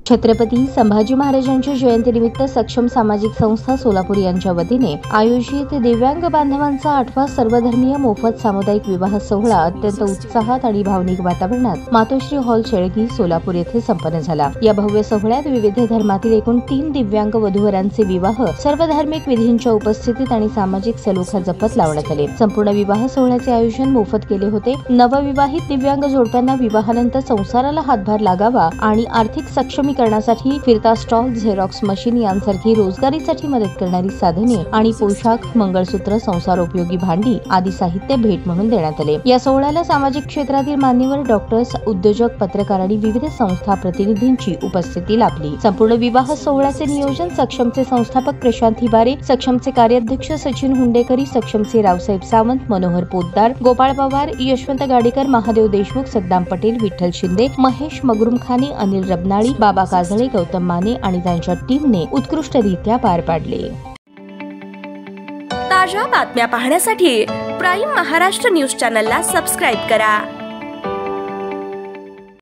छत्रपती संभाजी महाराजांच्या जयंतीनिमित्त सक्षम सामाजिक संस्था सोलापूर यांच्या वतीने आयोजित दिव्यांग बांधवांचा 8वा सर्वधर्मीय मोफत सामुदायिक विवाह सोहळा अत्यंत उत्साहात आणि भावनिक वातावरणात मातोश्री हॉल शेळगी सोलापूर येथे संपन्न झाला। या भव्य सोहळ्यात विविध धर्मातील एकूण 3 दिव्यांग वधूवरांचे विवाह सर्व धार्मिक विधींच्या उपस्थितीत आणि सामाजिक सलोखा जपत लावण्यात आले। संपूर्ण विवाह सोहळ्याचे आयोजन मोफत केले होते। नवविवाहित दिव्यांग जोडप्यांना विवाहानंतर संसाराला हातभार लागावा आणि आर्थिक सक्षमीकरणासाठी फिरता स्टॉल, झेरॉक्स मशीन यांसारखी रोजगारीसाठी मदत करणारी साधने आणि पोशाख, मंगळसूत्र, संसारोपयोगी भांडी आदी साहित्य भेट म्हणून देण्यात आले। या सोहळ्याला सामाजिक क्षेत्रातील मान्यवर, डॉक्टर्स, उद्योजक, पत्रकार आणि विविध संस्था प्रतिनिधींची उपस्थिती लाभली। संपूर्ण विवाह सोहळ्याचे नियोजन सक्षमचे संस्थापक प्रशांत हिबारे, सक्षमचे कार्याध्यक्ष सचिन हुंडेकरी, सक्षमचे रावसाहेब सावंत, मनोहर पोतदार, गोपाळ पवार, यशवंत गाडेकर, महादेव देशमुख, सद्दाम पटेल, विठ्ठल शिंदे, महेश मगरुमखानी, अनिल रबनाळी, बाबा काजळे, गौतम माने आणि त्यांच्या टीमने उत्कृष्टरित्या पार पाडले। ताज्या बातम्या पाहण्यासाठी प्राईम महाराष्ट्र न्यूज चॅनलला सबस्क्राइब करा।